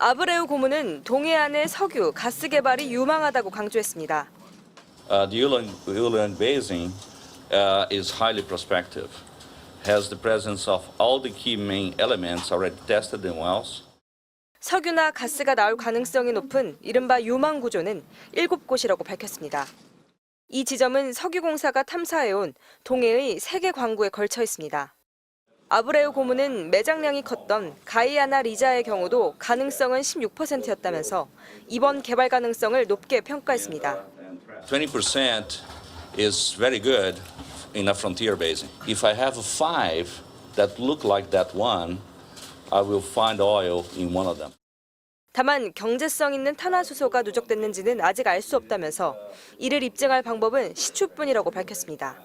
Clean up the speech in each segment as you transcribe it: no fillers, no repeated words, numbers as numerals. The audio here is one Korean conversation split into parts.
아브레우 고문은 동해안의 석유, 가스 개발이 유망하다고 강조했습니다. The Ulan Basin is highly prospective, has the presence of all the key main elements already tested in wells. 석유나 가스가 나올 가능성이 높은 이른바 유망 구조는 7곳이라고 밝혔습니다. 이 지점은 석유공사가 탐사해온 동해의 3개 광구에 걸쳐 있습니다. 아브레우 고문은 매장량이 컸던 가이아나 리자의 경우도 가능성은 16%였다면서 이번 개발 가능성을 높게 평가했습니다. 20% is very good in a frontier basin. If I have 5 that look like that one, I will find oil in one of them. 다만 경제성 있는 탄화수소가 누적됐는지는 아직 알 수 없다면서 이를 입증할 방법은 시추뿐이라고 밝혔습니다.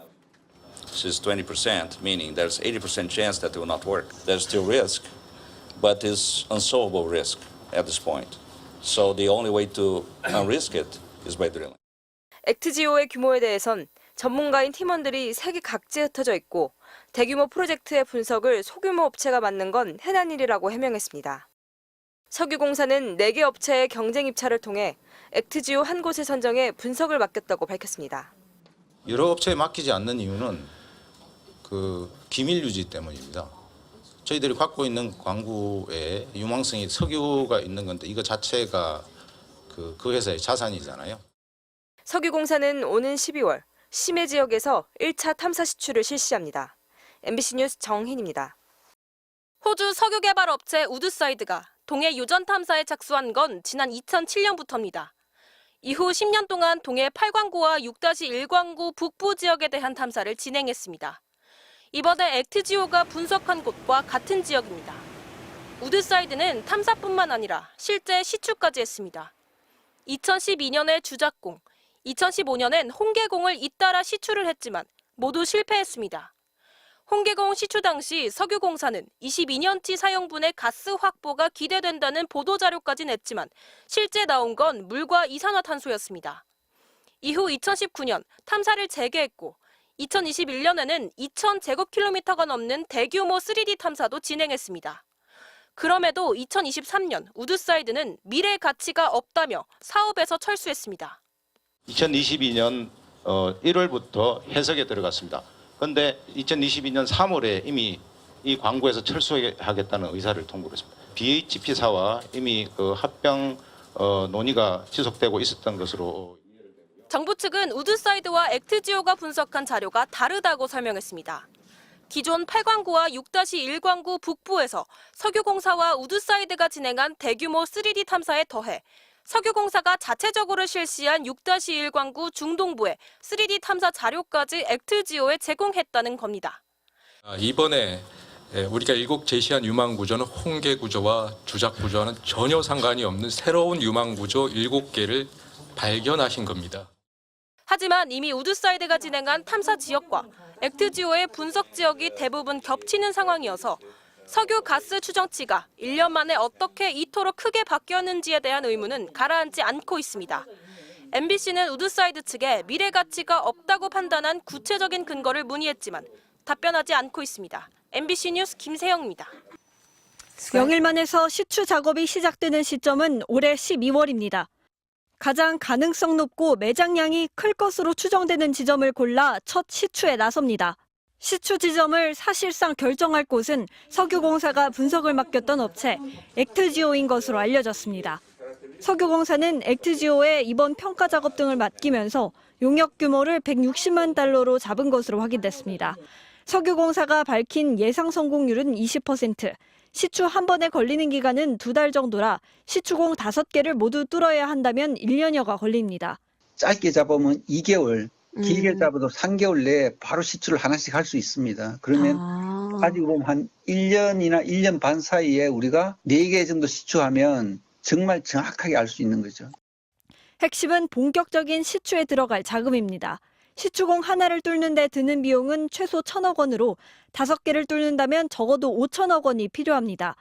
This is 20%, meaning there's 80% chance that it will not work. There's still risk, but it's unsolvable risk at this point. So the only way to unrisk it is by drilling. 액트지오의 규모에 대해선 전문가인 팀원들이 세계 각지에 흩어져 있고 대규모 프로젝트의 분석을 소규모 업체가 맡는 건 흔한 일이라고 해명했습니다. 석유공사는 4개 업체의 경쟁 입찰을 통해 액트지오 한 곳에 선정해 분석을 맡겼다고 밝혔습니다. 여러 업체에 맡기지 않는 이유는 기밀 유지 때문입니다. 저희들이 갖고 있는 광구에 유망성이 석유가 있는 건데 이거 자체가 그 회사의 자산이잖아요. 석유공사는 오는 12월 심해 지역에서 1차 탐사 시추를 실시합니다. MBC 뉴스 정희입니다. 호주 석유 개발 업체 우드사이드가 동해 유전 탐사에 착수한 건 지난 2007년부터입니다. 이후 10년 동안 동해 8광구와 6-1광구 북부 지역에 대한 탐사를 진행했습니다. 이번에 액트지오가 분석한 곳과 같은 지역입니다. 우드사이드는 탐사뿐만 아니라 실제 시추까지 했습니다. 2012년에 주작공, 2015년엔 홍계공을 잇따라 시추를 했지만 모두 실패했습니다. 홍계공 시추 당시 석유공사는 22년치 사용분의 가스 확보가 기대된다는 보도자료까지 냈지만 실제 나온 건 물과 이산화탄소였습니다. 이후 2019년 탐사를 재개했고 2021년에는 2,000제곱킬로미터가 넘는 대규모 3D 탐사도 진행했습니다. 그럼에도 2023년 우드사이드는 미래 가치가 없다며 사업에서 철수했습니다. 2022년 1월부터 해석에 들어갔습니다. 그런데 2022년 3월에 이미 이 광구에서 철수하겠다는 의사를 통보를 했습니다. BHP사와 이미 합병 논의가 지속되고 있었던 것으로. 정부 측은 우드사이드와 액트지오가 분석한 자료가 다르다고 설명했습니다. 기존 8광구와 6-1광구 북부에서 석유공사와 우드사이드가 진행한 대규모 3D 탐사에 더해 석유공사가 자체적으로 실시한 6-1광구 중동부의 3D 탐사 자료까지 액트지오에 제공했다는 겁니다. 이번에 우리가 7 제시한 유망 구조는 홍계 구조와 주작 구조와는 전혀 상관이 없는 새로운 유망 구조 7개를 발견하신 겁니다. 하지만 이미 우드사이드가 진행한 탐사 지역과 액트지오의 분석 지역이 대부분 겹치는 상황이어서 석유 가스 추정치가 1년 만에 어떻게 이토록 크게 바뀌었는지에 대한 의문은 가라앉지 않고 있습니다. MBC는 우드사이드 측에 미래 가치가 없다고 판단한 구체적인 근거를 문의했지만 답변하지 않고 있습니다. MBC 뉴스 김세영입니다. 영일만에서 시추 작업이 시작되는 시점은 올해 12월입니다. 가장 가능성 높고 매장량이 클 것으로 추정되는 지점을 골라 첫 시추에 나섭니다. 시추 지점을 사실상 결정할 곳은 석유공사가 분석을 맡겼던 업체 액트지오인 것으로 알려졌습니다. 석유공사는 액트지오에 이번 평가 작업 등을 맡기면서 용역 규모를 160만 달러로 잡은 것으로 확인됐습니다. 석유공사가 밝힌 예상 성공률은 20%, 시추 한 번에 걸리는 기간은 2달 정도라 시추공 5개를 모두 뚫어야 한다면 1년여가 걸립니다. 짧게 잡으면 2개월, 길게 잡아도 3개월 내에 바로 시추를 하나씩 할 수 있습니다. 그러면 가지고 보면 한 1년이나 1년 반 사이에 우리가 4개 정도 시추하면 정말 정확하게 알 수 있는 거죠. 핵심은 본격적인 시추에 들어갈 자금입니다. 시추공 하나를 뚫는 데 드는 비용은 최소 1,000억 원으로 5개를 뚫는다면 적어도 5천억 원이 필요합니다.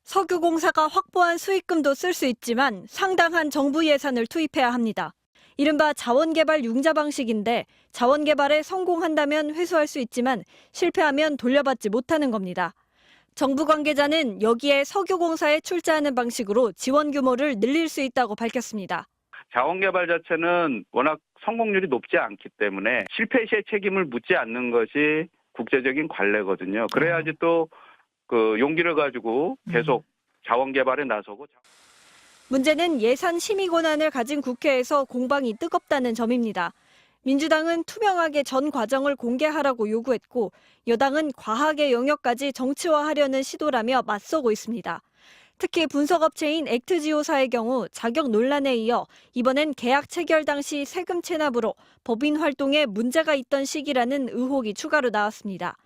석유공사가 확보한 수익금도 쓸 수 있지만 상당한 정부 예산을 투입해야 합니다. 이른바 자원개발 융자 방식인데 자원개발에 성공한다면 회수할 수 있지만 실패하면 돌려받지 못하는 겁니다. 정부 관계자는 여기에 석유공사에 출자하는 방식으로 지원 규모를 늘릴 수 있다고 밝혔습니다. 자원개발 자체는 워낙 성공률이 높지 않기 때문에 실패 시의 책임을 묻지 않는 것이 국제적인 관례거든요. 그래야지 또 그 용기를 가지고 계속 자원개발에 나서고. 문제는 예산 심의 권한을 가진 국회에서 공방이 뜨겁다는 점입니다. 민주당은 투명하게 전 과정을 공개하라고 요구했고 여당은 과학의 영역까지 정치화하려는 시도라며 맞서고 있습니다. 특히 분석업체인 액트지오사의 경우 자격 논란에 이어 이번엔 계약 체결 당시 세금 체납으로 법인 활동에 문제가 있던 시기라는 의혹이 추가로 나왔습니다.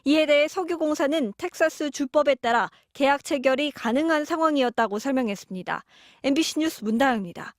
이에 대해 석유공사는 텍사스 주법에 따라 계약 체결이 가능한 상황이었다고 설명했습니다. MBC 뉴스 문다영입니다.